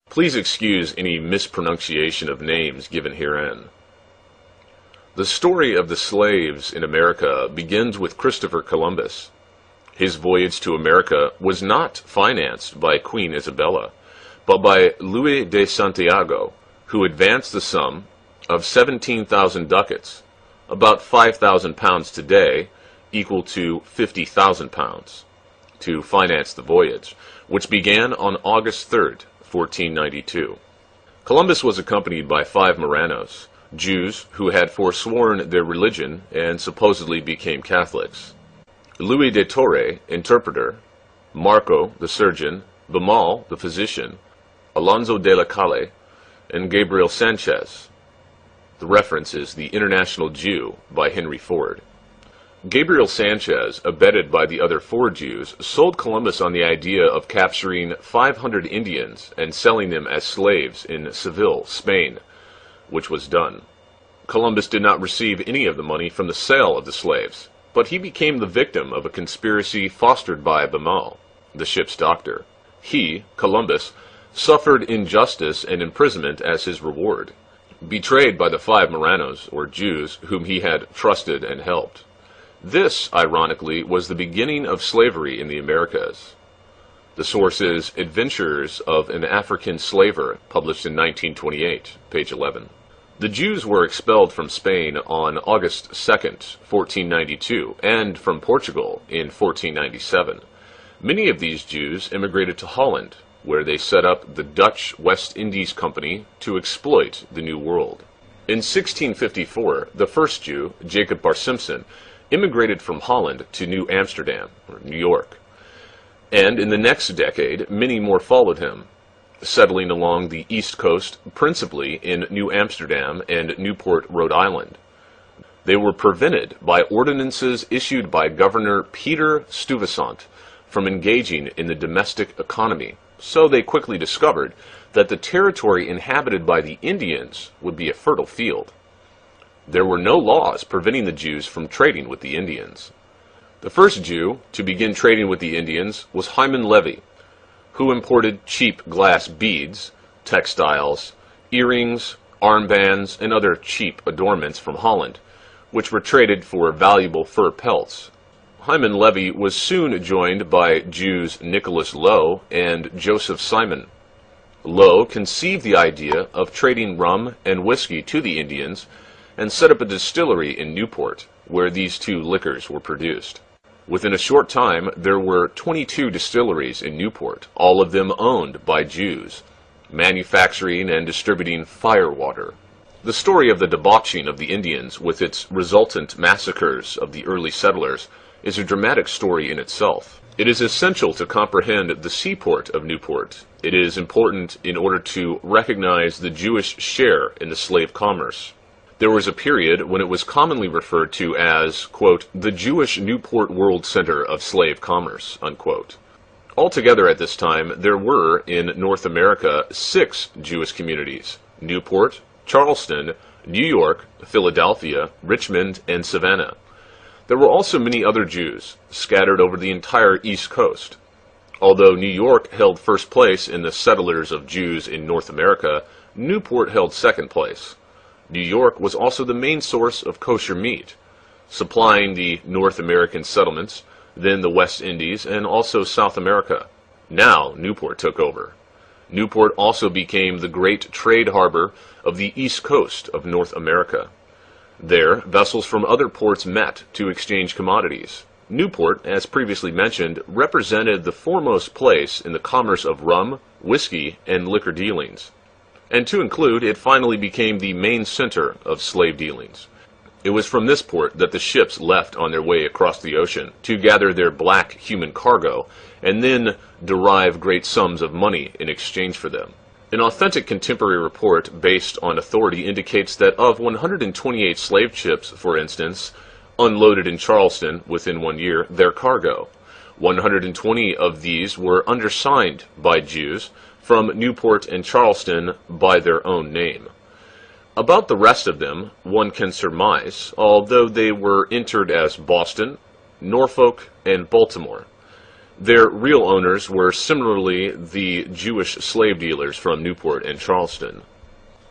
Please excuse any mispronunciation of names given herein. The story of the slaves in America begins with Christopher Columbus. His voyage to America was not financed by Queen Isabella, but by Louis de Santiago, who advanced the sum of 17,000 ducats, about 5,000 pounds today, equal to 50,000 pounds, to finance the voyage, which began on August 3rd, 1492. Columbus was accompanied by 5 Marranos, Jews who had forsworn their religion and supposedly became Catholics. Louis de Torre, interpreter, Marco, the surgeon, Bemal, the physician, Alonso de la Calle, and Gabriel Sanchez. The reference is The International Jew by Henry Ford. Gabriel Sanchez, abetted by the other 4 Jews, sold Columbus on the idea of capturing 500 Indians and selling them as slaves in Seville, Spain, which was done. Columbus did not receive any of the money from the sale of the slaves, but he became the victim of a conspiracy fostered by Bemal, the ship's doctor. He, Columbus, suffered injustice and imprisonment as his reward, betrayed by the 5 Marranos, or Jews, whom he had trusted and helped. This, ironically, was the beginning of slavery in the Americas. The source is Adventures of an African Slaver, published in 1928, page 11. The Jews were expelled from Spain on August 2nd, 1492, and from Portugal in 1497. Many of these Jews immigrated to Holland, where they set up the Dutch West Indies Company to exploit the New World. In 1654, the first Jew, Jacob Bar Simpson, immigrated from Holland to New Amsterdam, or New York. And in the next decade, many more followed him, settling along the East Coast, principally in New Amsterdam and Newport, Rhode Island. They were prevented by ordinances issued by Governor Peter Stuyvesant from engaging in the domestic economy, so they quickly discovered that the territory inhabited by the Indians would be a fertile field. There were no laws preventing the Jews from trading with the Indians. The first Jew to begin trading with the Indians was Hyman Levy, who imported cheap glass beads, textiles, earrings, armbands, and other cheap adornments from Holland, which were traded for valuable fur pelts. Hyman Levy was soon joined by Jews Nicholas Lowe and Joseph Simon. Lowe conceived the idea of trading rum and whiskey to the Indians and set up a distillery in Newport, where these 2 liquors were produced. Within a short time, there were 22 distilleries in Newport, all of them owned by Jews, manufacturing and distributing firewater. The story of the debauching of the Indians, with its resultant massacres of the early settlers, is a dramatic story in itself. It is essential to comprehend the seaport of Newport. It is important in order to recognize the Jewish share in the slave commerce. There was a period when it was commonly referred to as, quote, the Jewish Newport World Center of Slave Commerce, unquote. Altogether at this time, there were, in North America, 6 Jewish communities: Newport, Charleston, New York, Philadelphia, Richmond, and Savannah. There were also many other Jews, scattered over the entire East Coast. Although New York held first place in the settlers of Jews in North America, Newport held second place. New York was also the main source of kosher meat, supplying the North American settlements, then the West Indies, and also South America. Now Newport took over. Newport also became the great trade harbor of the East Coast of North America. There, vessels from other ports met to exchange commodities. Newport, as previously mentioned, represented the foremost place in the commerce of rum, whiskey, and liquor dealings. And to include, it finally became the main center of slave dealings. It was from this port that the ships left on their way across the ocean to gather their black human cargo and then derive great sums of money in exchange for them. An authentic contemporary report based on authority indicates that of 128 slave ships, for instance, unloaded in Charleston within 1 year, their cargo, 120 of these were undersigned by Jews from Newport and Charleston by their own name. About the rest of them, one can surmise, although they were entered as Boston, Norfolk, and Baltimore. Their real owners were similarly the Jewish slave dealers from Newport and Charleston.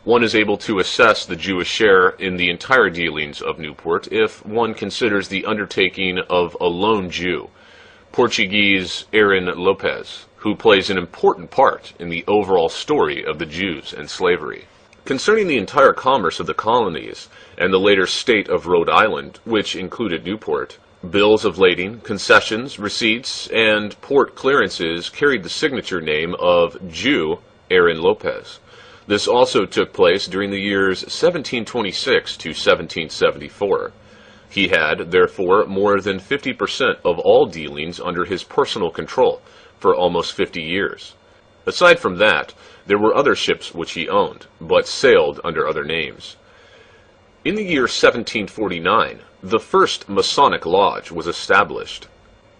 One is able to assess the Jewish share in the entire dealings of Newport if one considers the undertaking of a lone Jew, Portuguese Aaron Lopez, who plays an important part in the overall story of the Jews and slavery. Concerning the entire commerce of the colonies and the later state of Rhode Island, which included Newport, bills of lading, concessions, receipts, and port clearances carried the signature name of Jew Aaron Lopez. This also took place during the years 1726 to 1774. He had, therefore, more than 50% of all dealings under his personal control for almost 50 years. Aside from that, there were other ships which he owned, but sailed under other names. In the year 1749, the first Masonic Lodge was established.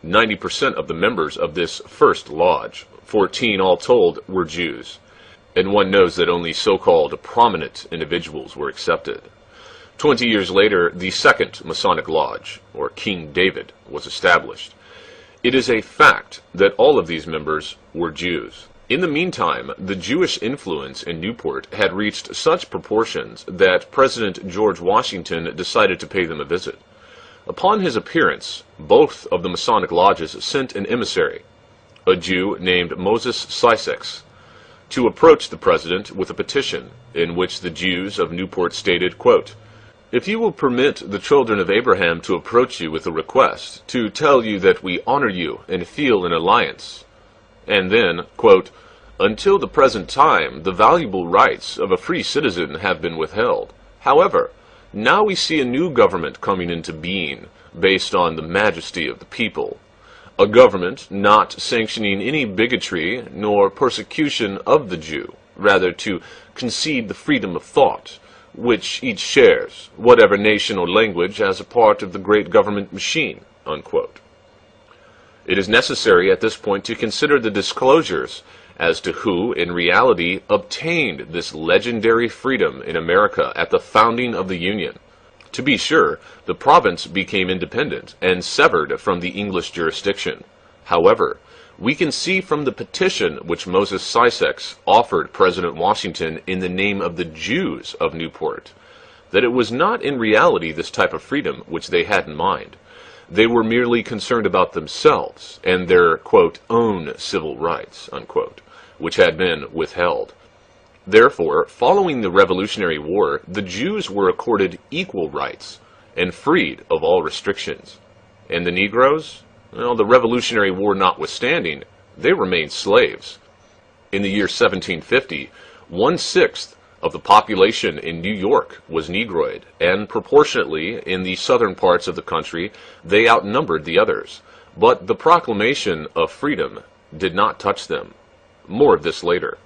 90% of the members of this first lodge, 14 all told, were Jews, and one knows that only so-called prominent individuals were accepted. 20 years later, the second Masonic Lodge, or King David, was established. It is a fact that all of these members were Jews. In the meantime, the Jewish influence in Newport had reached such proportions that President George Washington decided to pay them a visit. Upon his appearance, both of the Masonic lodges sent an emissary, a Jew named Moses Sysax, to approach the president with a petition in which the Jews of Newport stated, quote, "If you will permit the children of Abraham to approach you with a request, to tell you that we honor you and feel an alliance," and then, quote, "Until the present time, the valuable rights of a free citizen have been withheld. However, now we see a new government coming into being, based on the majesty of the people. A government not sanctioning any bigotry nor persecution of the Jew, rather to concede the freedom of thought, which each shares, whatever nation or language, as a part of the great government machine," unquote. It is necessary at this point to consider the disclosures as to who, in reality, obtained this legendary freedom in America at the founding of the Union. To be sure, the province became independent and severed from the English jurisdiction. However, we can see from the petition which Moses Sysax offered President Washington in the name of the Jews of Newport, that it was not in reality this type of freedom which they had in mind. They were merely concerned about themselves and their, quote, "own civil rights," unquote, which had been withheld. Therefore, following the Revolutionary War, the Jews were accorded equal rights and freed of all restrictions. And the Negroes? Well, the Revolutionary War notwithstanding, they remained slaves. In the year 1750, 1/6 of the population in New York was Negroid, and proportionately in the southern parts of the country, they outnumbered the others. But the proclamation of freedom did not touch them. More of this later.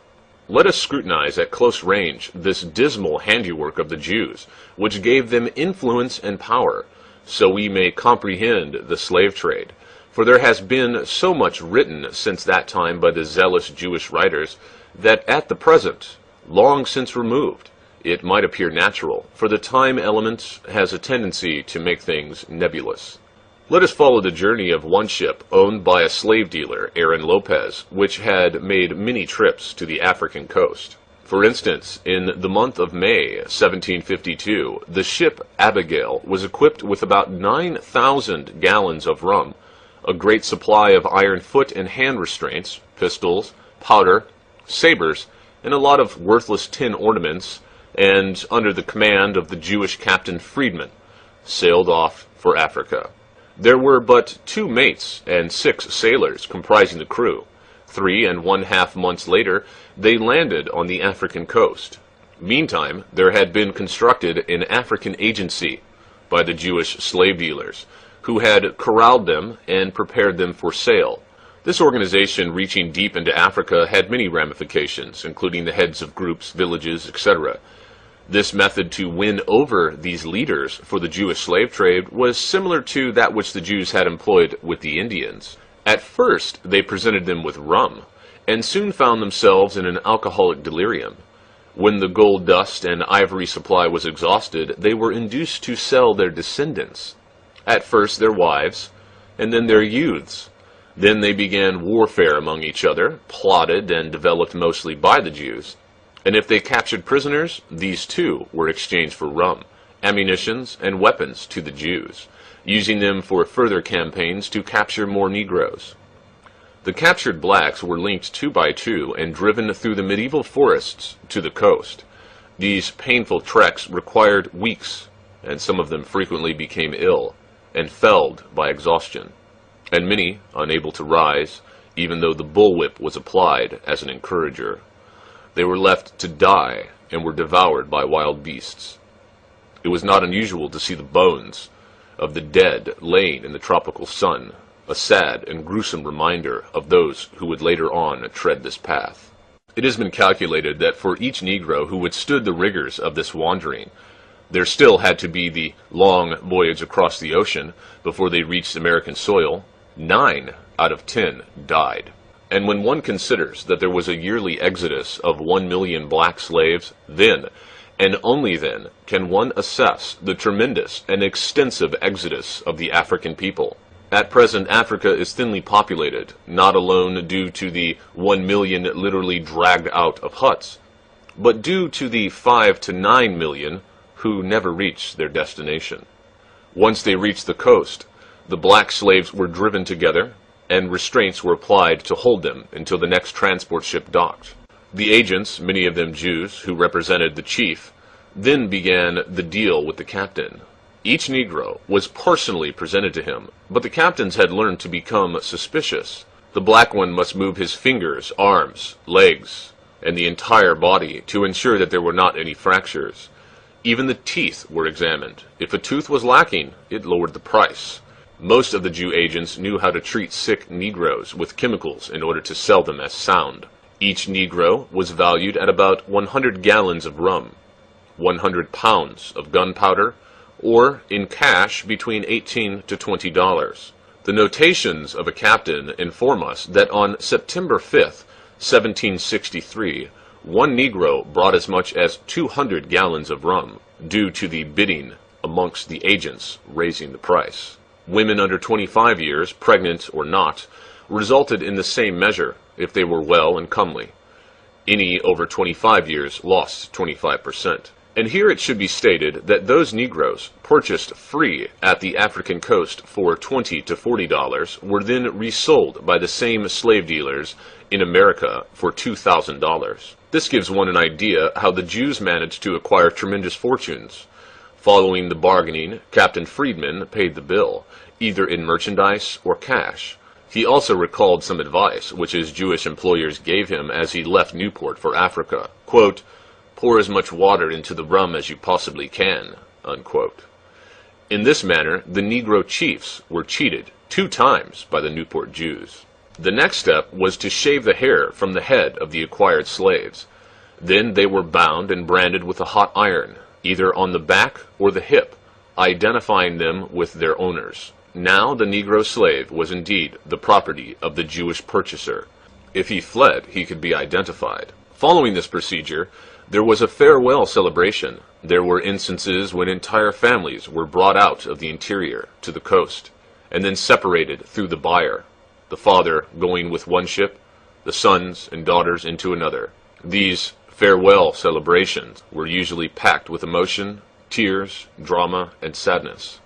Let us scrutinize at close range this dismal handiwork of the Jews, which gave them influence and power, so we may comprehend the slave trade. For there has been so much written since that time by the zealous Jewish writers, that at the present, long since removed, it might appear natural, for the time element has a tendency to make things nebulous. Let us follow the journey of one ship owned by a slave dealer, Aaron Lopez, which had made many trips to the African coast. For instance, in the month of May 1752, the ship Abigail was equipped with about 9,000 gallons of rum, a great supply of iron foot and hand restraints, pistols, powder, sabers, and a lot of worthless tin ornaments, and under the command of the Jewish Captain Friedman, sailed off for Africa. There were but 2 mates and 6 sailors comprising the crew. 3½ months later, they landed on the African coast. Meantime, there had been constructed an African agency by the Jewish slave dealers, who had corralled them and prepared them for sale. This organization, reaching deep into Africa, had many ramifications, including the heads of groups, villages, etc. This method to win over these leaders for the Jewish slave trade was similar to that which the Jews had employed with the Indians. At first, they presented them with rum, and soon found themselves in an alcoholic delirium. When the gold dust and ivory supply was exhausted, they were induced to sell their descendants. At first their wives, and then their youths. Then they began warfare among each other, plotted and developed mostly by the Jews, and if they captured prisoners, these too were exchanged for rum, ammunitions, and weapons to the Jews, using them for further campaigns to capture more Negroes. The captured blacks were linked 2 by 2 and driven through the medieval forests to the coast. These painful treks required weeks, and some of them frequently became ill and felled by exhaustion, and many unable to rise, even though the bullwhip was applied as an encourager. They were left to die and were devoured by wild beasts. It was not unusual to see the bones of the dead laying in the tropical sun, a sad and gruesome reminder of those who would later on tread this path. It has been calculated that for each Negro who withstood the rigors of this wandering, there still had to be the long voyage across the ocean before they reached American soil. 9 out of 10 died. And when one considers that there was a yearly exodus of 1 million black slaves, then, and only then, can one assess the tremendous and extensive exodus of the African people. At present, Africa is thinly populated, not alone due to the 1 million literally dragged out of huts, but due to the 5 to 9 million who never reached their destination. Once they reached the coast, the black slaves were driven together, and restraints were applied to hold them until the next transport ship docked. The agents, many of them Jews, who represented the chief, then began the deal with the captain. Each Negro was personally presented to him, but the captains had learned to become suspicious. The black one must move his fingers, arms, legs, and the entire body to ensure that there were not any fractures. Even the teeth were examined. If a tooth was lacking, it lowered the price. Most of the Jew agents knew how to treat sick Negroes with chemicals in order to sell them as sound. Each Negro was valued at about 100 gallons of rum, 100 pounds of gunpowder, or in cash between $18 to $20. The notations of a captain inform us that on September 5th, 1763, one Negro brought as much as 200 gallons of rum, due to the bidding amongst the agents raising the price. Women under 25 years, pregnant or not, resulted in the same measure if they were well and comely. Any over 25 years lost 25%. And here it should be stated that those Negroes purchased free at the African coast for $20 to $40 were then resold by the same slave dealers in America for $2,000. This gives one an idea how the Jews managed to acquire tremendous fortunes. Following the bargaining, Captain Friedman paid the bill, either in merchandise or cash. He also recalled some advice which his Jewish employers gave him as he left Newport for Africa. Quote, "Pour as much water into the rum as you possibly can," unquote. In this manner, the Negro chiefs were cheated 2 times by the Newport Jews. The next step was to shave the hair from the head of the acquired slaves. Then they were bound and branded with a hot iron, either on the back or the hip, identifying them with their owners. Now the Negro slave was indeed the property of the Jewish purchaser. If he fled, he could be identified. Following this procedure, there was a farewell celebration. There were instances when entire families were brought out of the interior to the coast, and then separated through the byre, the father going with one ship, the sons and daughters into another. These farewell celebrations were usually packed with emotion, tears, drama, and sadness.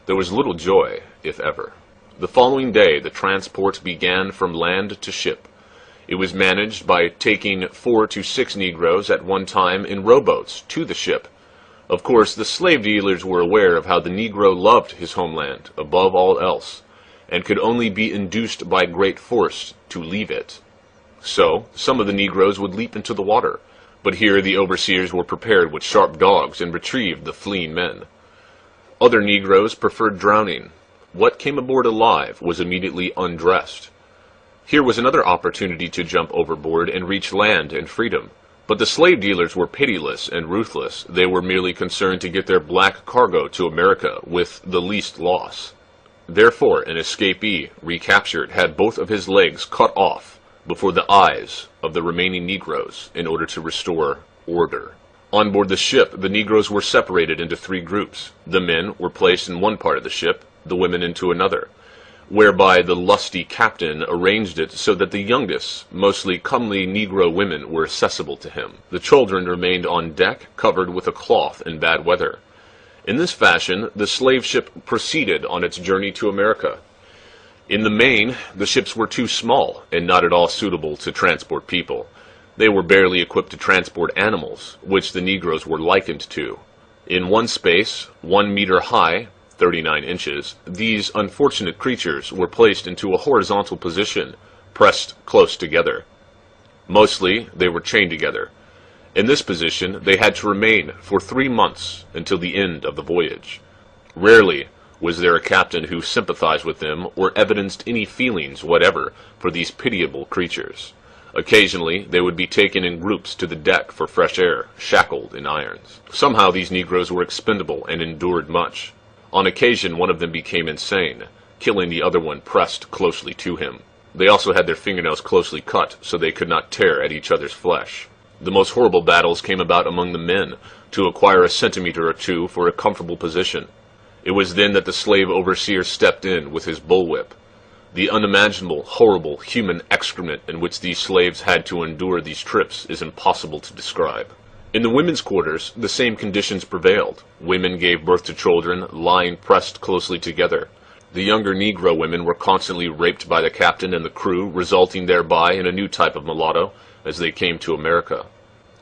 There was little joy, if ever. The following day, the transport began from land to ship. It was managed by taking 4 to 6 Negroes at one time in rowboats to the ship. Of course, the slave dealers were aware of how the Negro loved his homeland above all else, and could only be induced by great force to leave it. So, some of the Negroes would leap into the water, but here the overseers were prepared with sharp dogs and retrieved the fleeing men. Other Negroes preferred drowning. What came aboard alive was immediately undressed. Here was another opportunity to jump overboard and reach land and freedom. But the slave dealers were pitiless and ruthless. They were merely concerned to get their black cargo to America with the least loss. Therefore, an escapee, recaptured, had both of his legs cut off before the eyes of the remaining Negroes in order to restore order. On board the ship, the Negroes were separated into 3 groups. The men were placed in one part of the ship, the women into another. whereby the lusty captain arranged it so that the youngest, mostly comely Negro women were accessible to him. The children remained on deck, covered with a cloth in bad weather. In this fashion, the slave ship proceeded on its journey to America. In the main, the ships were too small and not at all suitable to transport people. They were barely equipped to transport animals, which the Negroes were likened to. In one space, 1 meter high, 39 inches, these unfortunate creatures were placed into a horizontal position, pressed close together. Mostly, they were chained together. In this position, they had to remain for 3 months until the end of the voyage. Rarely was there a captain who sympathized with them or evidenced any feelings whatever for these pitiable creatures. Occasionally, they would be taken in groups to the deck for fresh air, shackled in irons. Somehow these Negroes were expendable and endured much. On occasion, one of them became insane, killing the other one pressed closely to him. They also had their fingernails closely cut so they could not tear at each other's flesh. The most horrible battles came about among the men, to acquire a centimeter or two for a comfortable position. It was then that the slave overseer stepped in with his bullwhip. The unimaginable, horrible human excrement in which these slaves had to endure these trips is impossible to describe. In the women's quarters, the same conditions prevailed. Women gave birth to children, lying pressed closely together. The younger Negro women were constantly raped by the captain and the crew, resulting thereby in a new type of mulatto as they came to America.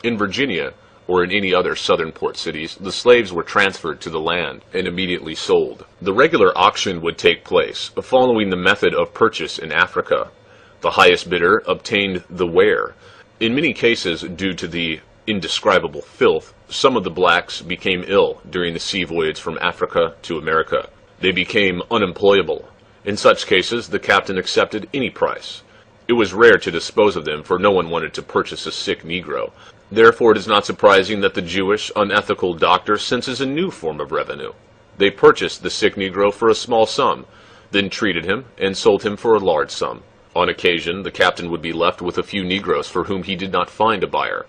In Virginia, or in any other southern port cities, the slaves were transferred to the land and immediately sold. The regular auction would take place, following the method of purchase in Africa. The highest bidder obtained the ware. In many cases, due to the indescribable filth, some of the blacks became ill during the sea voyage from Africa to America. They became unemployable. In such cases, the captain accepted any price. It was rare to dispose of them, for no one wanted to purchase a sick Negro. Therefore, it is not surprising that the Jewish, unethical doctor senses a new form of revenue. They purchased the sick Negro for a small sum, then treated him and sold him for a large sum. On occasion, the captain would be left with a few Negroes for whom he did not find a buyer.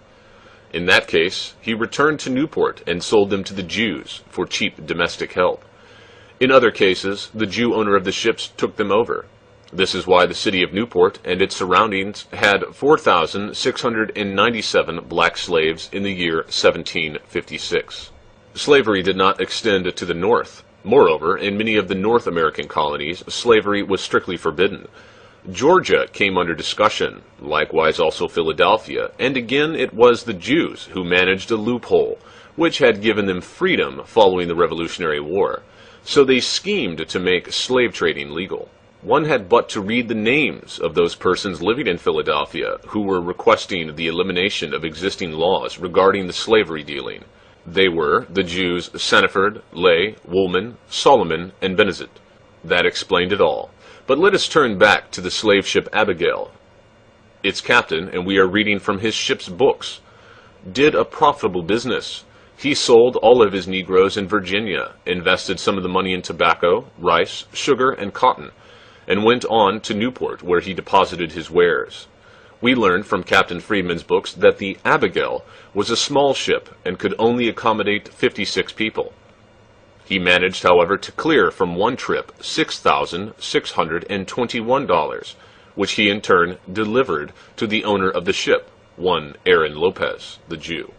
In that case, he returned to Newport and sold them to the Jews for cheap domestic help. In other cases, the Jew owner of the ships took them over. This is why the city of Newport and its surroundings had 4,697 black slaves in the year 1756. Slavery did not extend to the North. Moreover, in many of the North American colonies, slavery was strictly forbidden. Georgia came under discussion, likewise also Philadelphia, and again it was the Jews who managed a loophole, which had given them freedom following the Revolutionary War. So they schemed to make slave trading legal. One had but to read the names of those persons living in Philadelphia who were requesting the elimination of existing laws regarding the slavery dealing. They were the Jews Seneford, Lay, Woolman, Solomon, and Benezet. That explained it all. But let us turn back to the slave ship Abigail. Its captain, and we are reading from his ship's books, did a profitable business. He sold all of his Negroes in Virginia, invested some of the money in tobacco, rice, sugar, and cotton, and went on to Newport, where he deposited his wares. We learned from Captain Freeman's books that the Abigail was a small ship and could only accommodate 56 people. He managed, however, to clear from one trip $6,621, which he in turn delivered to the owner of the ship, one Aaron Lopez, the Jew.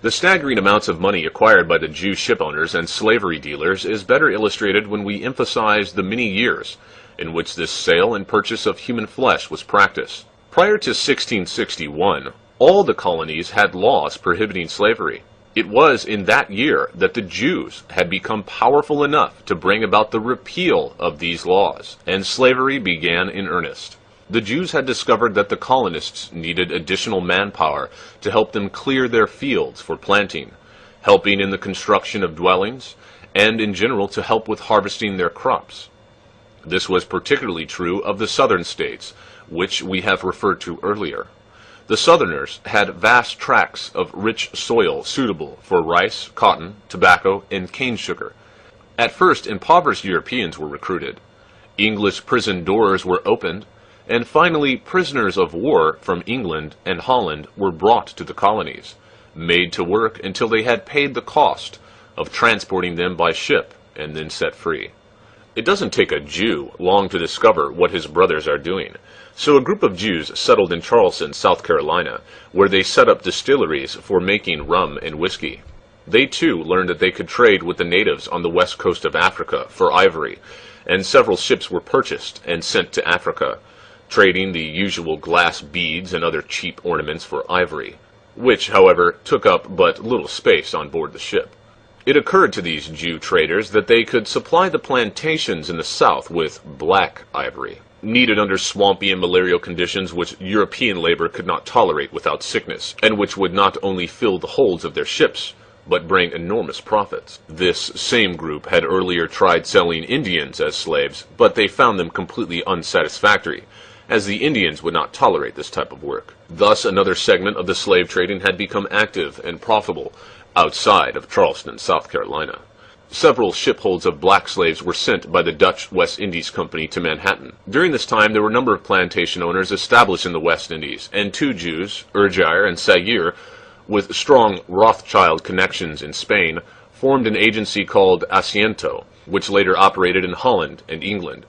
The staggering amounts of money acquired by the Jew shipowners and slavery dealers is better illustrated when we emphasize the many years in which this sale and purchase of human flesh was practiced. Prior to 1661, all the colonies had laws prohibiting slavery. It was in that year that the Jews had become powerful enough to bring about the repeal of these laws, and slavery began in earnest. The Jews had discovered that the colonists needed additional manpower to help them clear their fields for planting, helping in the construction of dwellings, and in general to help with harvesting their crops. This was particularly true of the southern states, which we have referred to earlier. The Southerners had vast tracts of rich soil suitable for rice, cotton, tobacco, and cane sugar. At first, impoverished Europeans were recruited. English prison doors were opened, and finally prisoners of war from England and Holland were brought to the colonies, made to work until they had paid the cost of transporting them by ship and then set free. It doesn't take a Jew long to discover what his brothers are doing. So a group of Jews settled in Charleston, South Carolina, where they set up distilleries for making rum and whiskey. They too learned that they could trade with the natives on the west coast of Africa for ivory, and several ships were purchased and sent to Africa, trading the usual glass beads and other cheap ornaments for ivory, which, however, took up but little space on board the ship. It occurred to these Jew traders that they could supply the plantations in the south with black ivory, needed under swampy and malarial conditions which European labor could not tolerate without sickness, and which would not only fill the holds of their ships, but bring enormous profits. This same group had earlier tried selling Indians as slaves, but they found them completely unsatisfactory, as the Indians would not tolerate this type of work. Thus, another segment of the slave trading had become active and profitable outside of Charleston, South Carolina. Several shipholds of black slaves were sent by the Dutch West Indies Company to Manhattan. During this time, there were a number of plantation owners established in the West Indies, and two Jews, Urgire and Sayre, with strong Rothschild connections in Spain, formed an agency called Asiento, which later operated in Holland and England.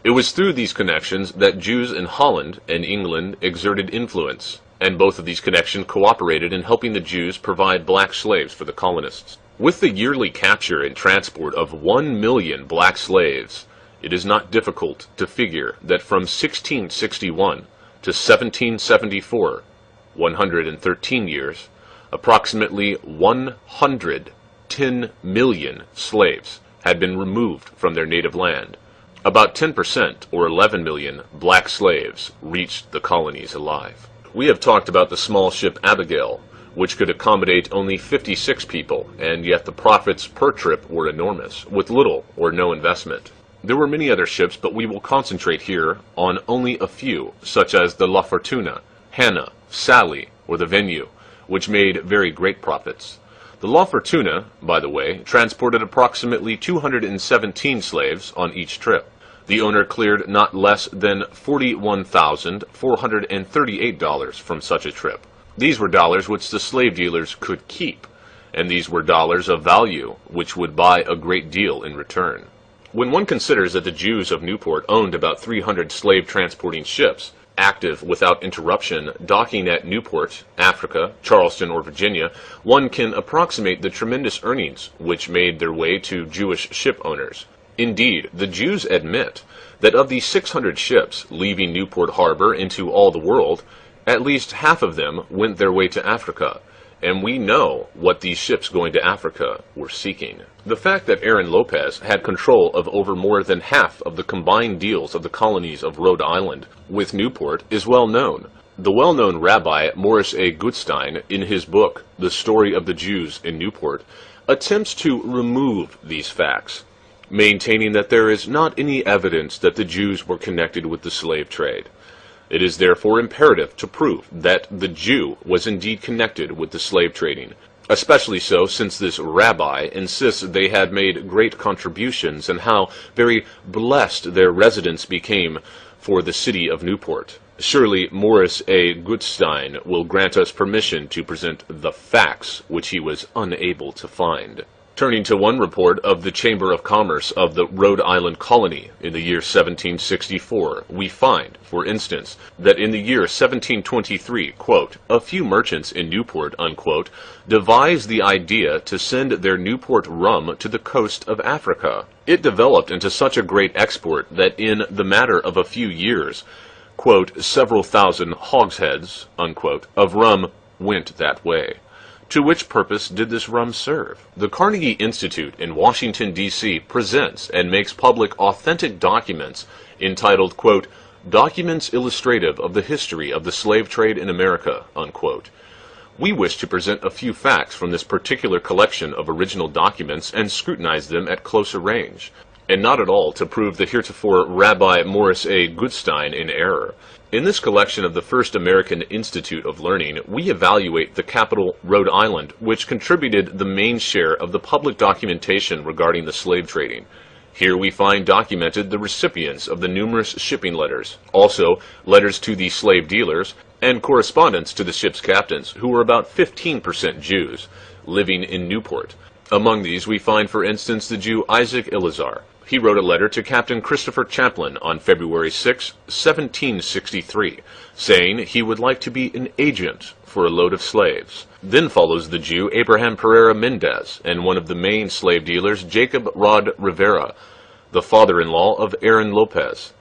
It was through these connections that Jews in Holland and England exerted influence, and both of these connections cooperated in helping the Jews provide black slaves for the colonists. With the yearly capture and transport of 1 million black slaves, it is not difficult to figure that from 1661 to 1774, 113 years, approximately 110 million slaves had been removed from their native land. About 10%, or 11 million, black slaves reached the colonies alive. We have talked about the small ship Abigail, which could accommodate only 56 people, and yet the profits per trip were enormous, with little or no investment. There were many other ships, but we will concentrate here on only a few, such as the La Fortuna, Hannah, Sally, or the Venue, which made very great profits. The La Fortuna, by the way, transported approximately 217 slaves on each trip. The owner cleared not less than $41,438 from such a trip. These were dollars which the slave dealers could keep, and these were dollars of value which would buy a great deal in return. When one considers that the Jews of Newport owned about 300 slave-transporting ships, active without interruption, docking at Newport, Africa, Charleston, or Virginia, one can approximate the tremendous earnings which made their way to Jewish ship owners. Indeed, the Jews admit that of the 600 ships leaving Newport Harbor into all the world, at least half of them went their way to Africa, and we know what these ships going to Africa were seeking. The fact that Aaron Lopez had control of over more than half of the combined deals of the colonies of Rhode Island with Newport is well known. The well-known Rabbi Morris A. Gutstein, in his book, The Story of the Jews in Newport, attempts to remove these facts, maintaining that there is not any evidence that the Jews were connected with the slave trade. It is therefore imperative to prove that the Jew was indeed connected with the slave trading, especially so since this rabbi insists they had made great contributions and how very blessed their residence became for the city of Newport. Surely Morris A. Gutstein will grant us permission to present the facts which he was unable to find. Turning to one report of the Chamber of Commerce of the Rhode Island colony in the year 1764, we find, for instance, that in the year 1723, quote, a few merchants in Newport, unquote, devised the idea to send their Newport rum to the coast of Africa. It developed into such a great export that in the matter of a few years, quote, several thousand hogsheads, unquote, of rum went that way. To which purpose did this rum serve? The Carnegie Institute in Washington, D.C. presents and makes public authentic documents entitled, quote, Documents Illustrative of the History of the Slave Trade in America, unquote. We wish to present a few facts from this particular collection of original documents and scrutinize them at closer range, and not at all to prove the heretofore Rabbi Morris A. Gutstein in error. In this collection of the First American Institute of Learning, we evaluate the capital, Rhode Island, which contributed the main share of the public documentation regarding the slave trading. Here we find documented the recipients of the numerous shipping letters, also letters to the slave dealers, and correspondence to the ship's captains, who were about 15% Jews, living in Newport. Among these we find, for instance, the Jew Isaac Eleazar, He wrote a letter to Captain Christopher Champlin on February 6, 1763, saying he would like to be an agent for a load of slaves. Then follows the Jew Abraham Pereira Mendez and one of the main slave dealers, Jacob Rod Rivera, the father-in-law of Aaron Lopez.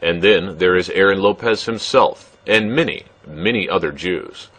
And then there is Aaron Lopez himself, and many, many other Jews.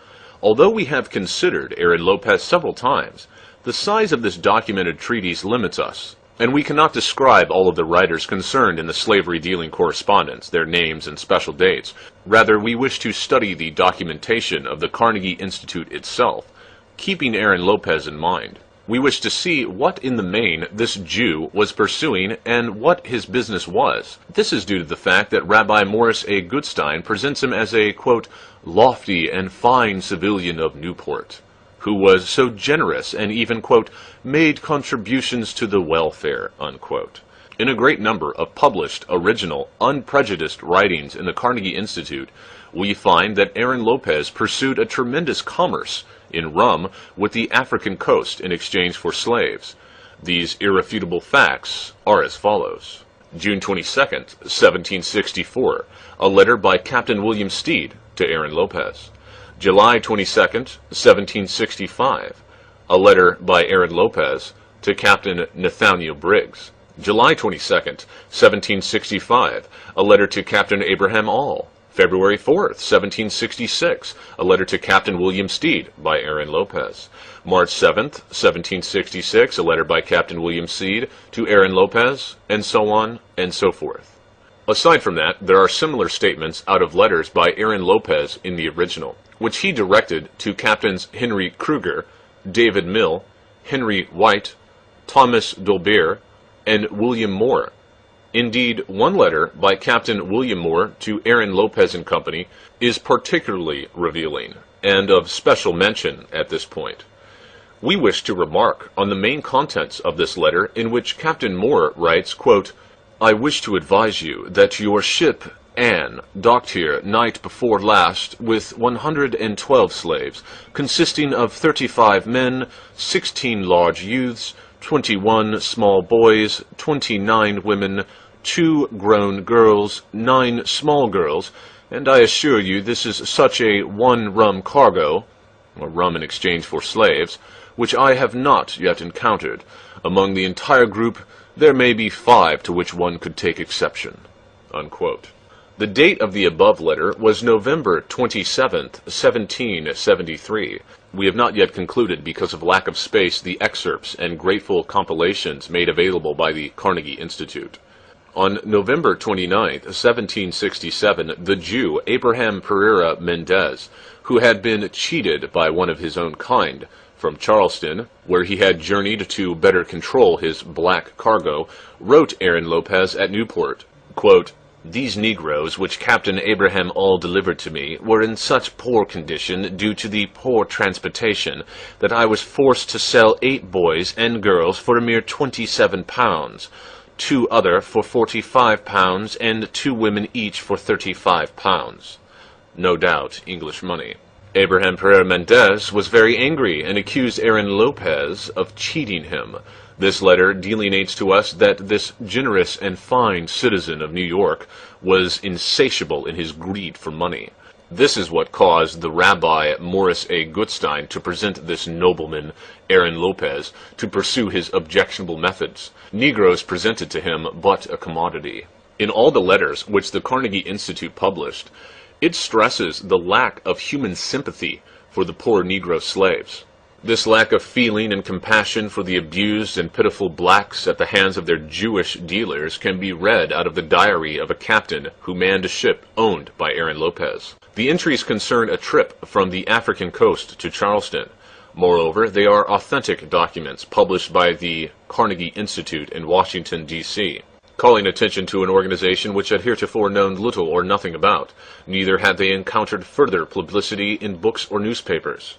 Although we have considered Aaron Lopez several times, the size of this documented treatise limits us, and we cannot describe all of the writers concerned in the slavery-dealing correspondence, their names and special dates. Rather, we wish to study the documentation of the Carnegie Institute itself, keeping Aaron Lopez in mind. We wish to see what in the main this Jew was pursuing and what his business was. This is due to the fact that Rabbi Morris A. Gutstein presents him as a, quote, lofty and fine civilian of Newport, who was so generous and even, quote, made contributions to the welfare, unquote. In a great number of published, original, unprejudiced writings in the Carnegie Institute, we find that Aaron Lopez pursued a tremendous commerce in rum with the African coast in exchange for slaves. These irrefutable facts are as follows. June 22nd, 1764, a letter by Captain William Steed to Aaron Lopez. July 22nd, 1765, a letter by Aaron Lopez to Captain Nathaniel Briggs. July 22nd, 1765, a letter to Captain Abraham All. February 4th, 1766, a letter to Captain William Steed by Aaron Lopez. March 7th, 1766, a letter by Captain William Steed to Aaron Lopez, and so on and so forth. Aside from that, there are similar statements out of letters by Aaron Lopez in the original, which he directed to Captains Henry Kruger, David Mill, Henry White, Thomas Dolbear, and William Moore. Indeed, one letter by Captain William Moore to Aaron Lopez and Company is particularly revealing, and of special mention at this point. We wish to remark on the main contents of this letter, in which Captain Moore writes, quote, I wish to advise you that your ship Anne docked here night before last with 112 slaves, consisting of 35 men, 16 large youths, 21 small boys, 29 women, 2 grown girls, 9 small girls, and I assure you this is such a one rum cargo, or rum in exchange for slaves, which I have not yet encountered. Among the entire group there may be 5 to which one could take exception. Unquote. The date of the above letter was November 27th, 1773. We have not yet concluded, because of lack of space, the excerpts and grateful compilations made available by the Carnegie Institute. On November 29th, 1767, the Jew Abraham Pereira Mendez, who had been cheated by one of his own kind from Charleston, where he had journeyed to better control his black cargo, wrote Aaron Lopez at Newport, quote, These Negroes which Captain Abraham All delivered to me were in such poor condition due to the poor transportation that I was forced to sell 8 boys and girls for a mere 27 pounds, 2 other for 45 pounds, and 2 women each for 35 pounds. No doubt English money. Abraham Pereira Mendez was very angry and accused Aaron Lopez of cheating him. This letter delineates to us that this generous and fine citizen of New York was insatiable in his greed for money. This is what caused the Rabbi Morris A. Gutstein to present this nobleman, Aaron Lopez, to pursue his objectionable methods. Negroes presented to him but a commodity. In all the letters which the Carnegie Institute published, it stresses the lack of human sympathy for the poor Negro slaves. This lack of feeling and compassion for the abused and pitiful blacks at the hands of their Jewish dealers can be read out of the diary of a captain who manned a ship owned by Aaron Lopez. The entries concern a trip from the African coast to Charleston. Moreover, they are authentic documents published by the Carnegie Institute in Washington, D.C., calling attention to an organization which had heretofore known little or nothing about. Neither had they encountered further publicity in books or newspapers.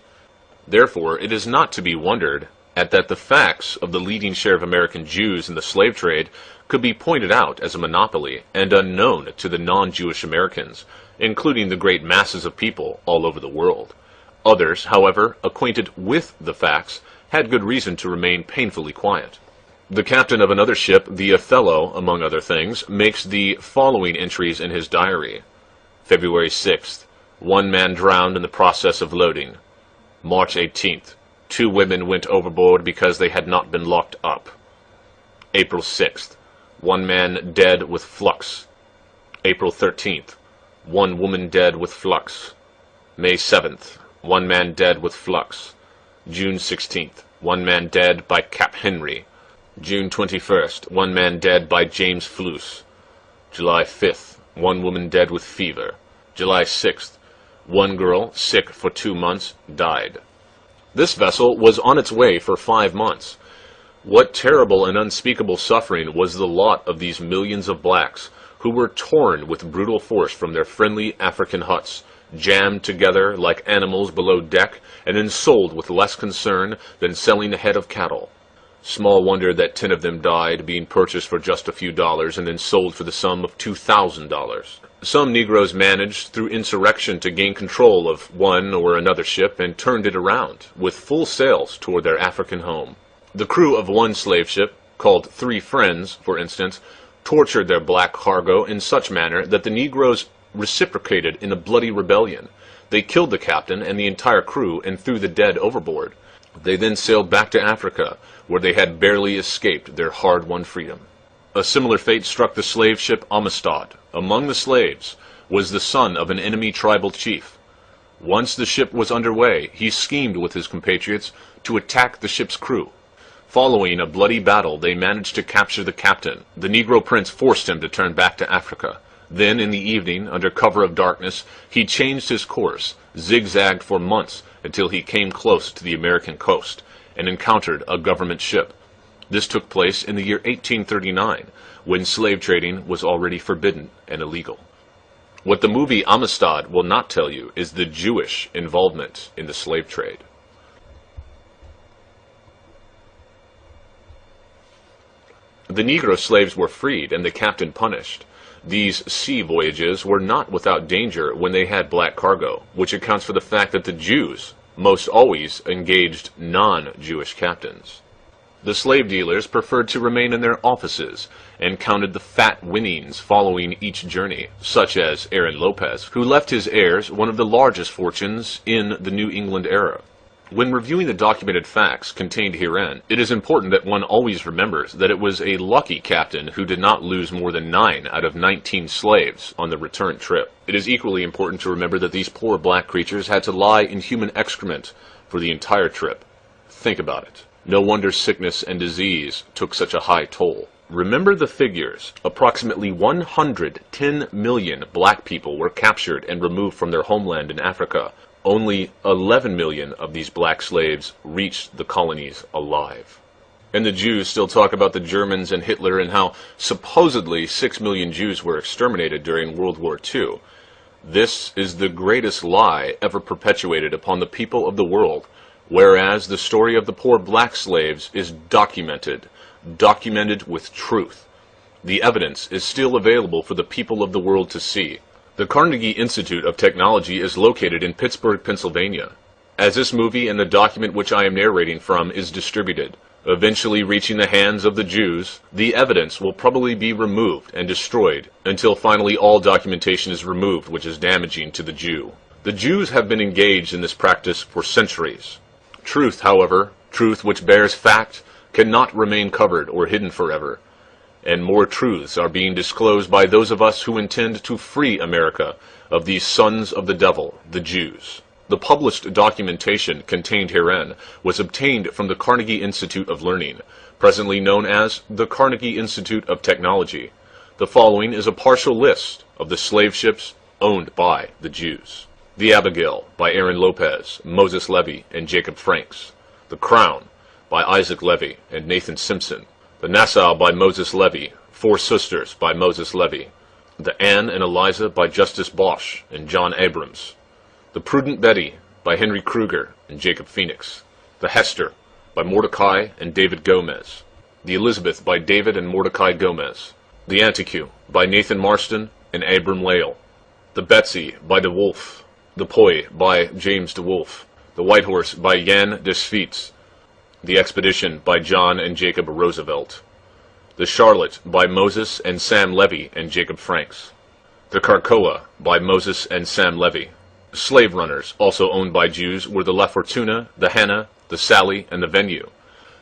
Therefore, it is not to be wondered at that the facts of the leading share of American Jews in the slave trade could be pointed out as a monopoly and unknown to the non-Jewish Americans, including the great masses of people all over the world. Others, however, acquainted with the facts, had good reason to remain painfully quiet. The captain of another ship, the Othello, among other things, makes the following entries in his diary. February 6th, 1 man drowned in the process of loading. March 18th, 2 women went overboard because they had not been locked up. April 6th, 1 man dead with flux. April 13th, 1 woman dead with flux. May 7th, 1 man dead with flux. June 16th, 1 man dead by Cap Henry. June 21st, 1 man dead by James Fluce. July 5th, 1 woman dead with fever. July 6th, 1 girl, sick for 2 months, died. This vessel was on its way for 5 months. What terrible and unspeakable suffering was the lot of these millions of blacks, who were torn with brutal force from their friendly African huts, jammed together like animals below deck, and then sold with less concern than selling a head of cattle. Small wonder that 10 of them died, being purchased for just a few dollars and then sold for the sum of $2,000. Some Negroes managed through insurrection to gain control of one or another ship and turned it around, with full sails toward their African home. The crew of one slave ship, called Three Friends, for instance, tortured their black cargo in such manner that the Negroes reciprocated in a bloody rebellion. They killed the captain and the entire crew and threw the dead overboard. They then sailed back to Africa, where they had barely escaped their hard-won freedom. A similar fate struck the slave ship Amistad. Among the slaves was the son of an enemy tribal chief. Once the ship was underway, he schemed with his compatriots to attack the ship's crew. Following a bloody battle, they managed to capture the captain. The Negro prince forced him to turn back to Africa. Then, in the evening, under cover of darkness, he changed his course, zigzagged for months until he came close to the American coast, and encountered a government ship. This took place in the year 1839, when slave trading was already forbidden and illegal. What the movie Amistad will not tell you is the Jewish involvement in the slave trade. The Negro slaves were freed and the captain punished. These sea voyages were not without danger when they had black cargo, which accounts for the fact that the Jews most always engaged non-Jewish captains. The slave dealers preferred to remain in their offices and counted the fat winnings following each journey, such as Aaron Lopez, who left his heirs one of the largest fortunes in the New England era. When reviewing the documented facts contained herein, it is important that one always remembers that it was a lucky captain who did not lose more than 9 out of 19 slaves on the return trip. It is equally important to remember that these poor black creatures had to lie in human excrement for the entire trip. Think about it. No wonder sickness and disease took such a high toll. Remember the figures. Approximately 110 million black people were captured and removed from their homeland in Africa. Only 11 million of these black slaves reached the colonies alive. And the Jews still talk about the Germans and Hitler and how supposedly 6 million Jews were exterminated during World War II. This is the greatest lie ever perpetuated upon the people of the world, whereas the story of the poor black slaves is documented with truth. The evidence is still available for the people of the world to see. The Carnegie Institute of Technology is located in Pittsburgh, Pennsylvania. As this movie and the document which I am narrating from is distributed, eventually reaching the hands of the Jews, the evidence will probably be removed and destroyed until finally all documentation is removed which is damaging to the Jew. The Jews have been engaged in this practice for centuries. Truth, however, truth which bears fact, cannot remain covered or hidden forever. And more truths are being disclosed by those of us who intend to free America of these sons of the devil, the Jews. The published documentation contained herein was obtained from the Carnegie Institute of Learning, presently known as the Carnegie Institute of Technology. The following is a partial list of the slave ships owned by the Jews. The Abigail by Aaron Lopez, Moses Levy, and Jacob Franks. The Crown by Isaac Levy and Nathan Simpson. The Nassau by Moses Levy, Four Sisters by Moses Levy. The Anne and Eliza by Justice Bosch and John Abrams. The Prudent Betty by Henry Kruger and Jacob Phoenix. The Hester by Mordecai and David Gomez. The Elizabeth by David and Mordecai Gomez. The Antique by Nathan Marston and Abram Lale. The Betsy by De Wolfe. The Poi by James De Wolfe. The White Horse by Jan de Sviets. The Expedition by John and Jacob Roosevelt. The Charlotte by Moses and Sam Levy and Jacob Franks. The Carcoa by Moses and Sam Levy. Slave runners, also owned by Jews, were the La Fortuna, the Hannah, the Sally, and the Venue.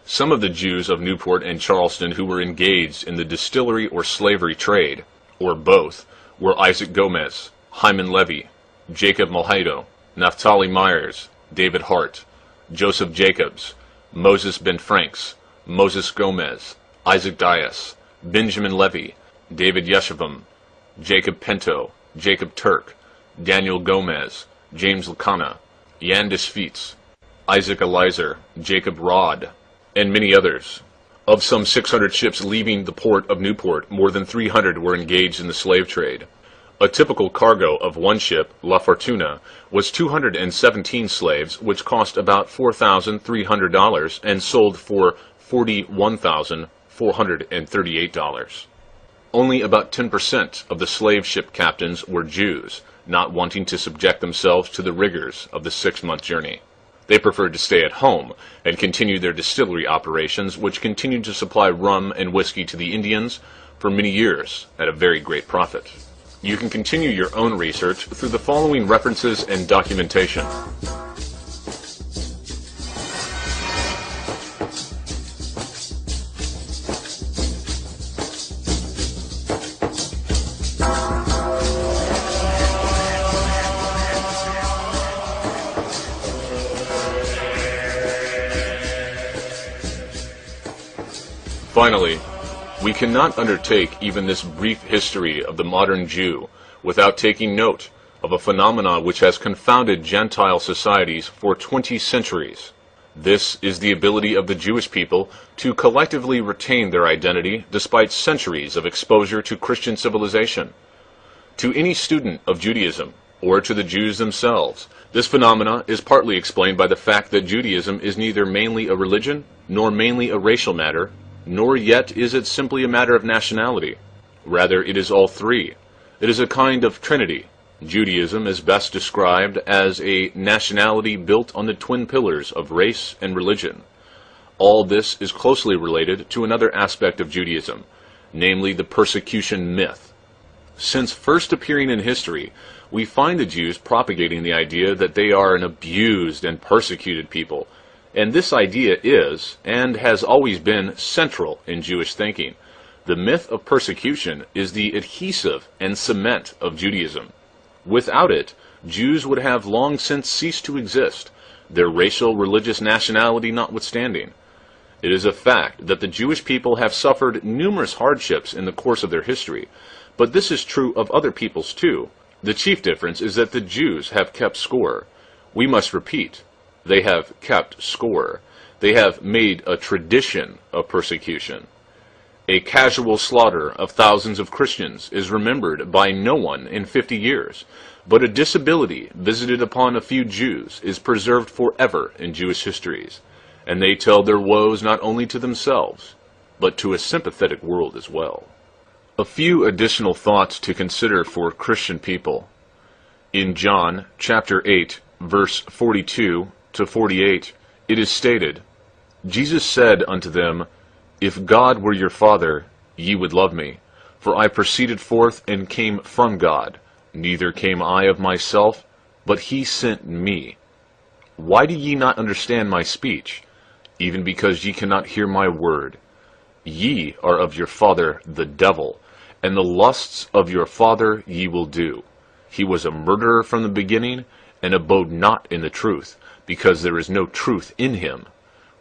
Some of the Jews of Newport and Charleston who were engaged in the distillery or slavery trade, or both, were Isaac Gomez, Hyman Levy, Jacob Malhado, Naphtali Myers, David Hart, Joseph Jacobs, Moses Ben Franks, Moses Gomez, Isaac Dias, Benjamin Levy, David Yeshivim, Jacob Pinto, Jacob Turk, Daniel Gomez, James Lacana, Yandis Feets, Isaac Elizer, Jacob Rod, and many others. Of some 600 ships leaving the port of Newport, more than 300 were engaged in the slave trade. A typical cargo of one ship, La Fortuna, was 217 slaves, which cost about $4,300 and sold for $41,438. Only about 10% of the slave ship captains were Jews, not wanting to subject themselves to the rigors of the 6-month journey. They preferred to stay at home and continue their distillery operations, which continued to supply rum and whiskey to the Indians for many years at a very great profit. You can continue your own research through the following references and documentation. Finally, we cannot undertake even this brief history of the modern Jew without taking note of a phenomenon which has confounded Gentile societies for 20 centuries. This is the ability of the Jewish people to collectively retain their identity despite centuries of exposure to Christian civilization. To any student of Judaism, or to the Jews themselves, this phenomena is partly explained by the fact that Judaism is neither mainly a religion, nor mainly a racial matter, nor yet is it simply a matter of nationality. Rather, it is all three. It is a kind of trinity. Judaism is best described as a nationality built on the twin pillars of race and religion. All this is closely related to another aspect of Judaism, namely the persecution myth. Since first appearing in history, we find the Jews propagating the idea that they are an abused and persecuted people. And this idea is, and has always been, central in Jewish thinking. The myth of persecution is the adhesive and cement of Judaism. Without it, Jews would have long since ceased to exist, their racial, religious nationality notwithstanding. It is a fact that the Jewish people have suffered numerous hardships in the course of their history, but this is true of other peoples too. The chief difference is that the Jews have kept score. We must repeat. They have kept score. They have made a tradition of persecution. A casual slaughter of thousands of Christians is remembered by no one in 50 years, but a disability visited upon a few Jews is preserved forever in Jewish histories, and they tell their woes not only to themselves, but to a sympathetic world as well. A few additional thoughts to consider for Christian people. In John chapter 8, verse 42 to 48, it is stated, Jesus said unto them, If God were your Father, ye would love me, for I proceeded forth and came from God, neither came I of myself, but he sent me. Why do ye not understand my speech? Even because ye cannot hear my word. Ye are of your father the devil, and the lusts of your father ye will do. He was a murderer from the beginning, and abode not in the truth, because there is no truth in him.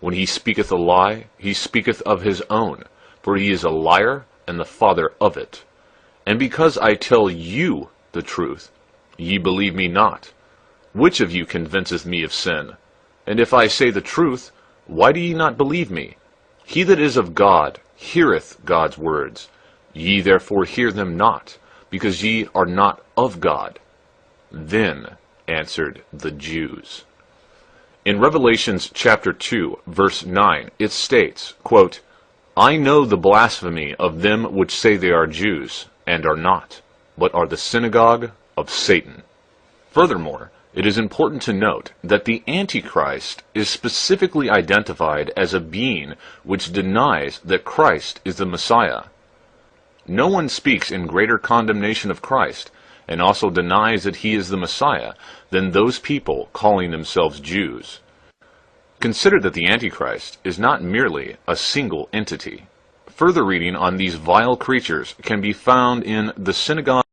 When he speaketh a lie, he speaketh of his own, for he is a liar and the father of it. And because I tell you the truth, ye believe me not. Which of you convinceth me of sin? And if I say the truth, why do ye not believe me? He that is of God heareth God's words. Ye therefore hear them not, because ye are not of God. Then answered the Jews. In Revelations chapter 2, verse 9, it states, quote, I know the blasphemy of them which say they are Jews, and are not, but are the synagogue of Satan. Furthermore, It is important to note that the Antichrist is specifically identified as a being which denies that Christ is the Messiah. No one speaks in greater condemnation of Christ, and also denies that he is the Messiah, than those people calling themselves Jews. Consider that the Antichrist is not merely a single entity. Further reading on these vile creatures can be found in The Synagogue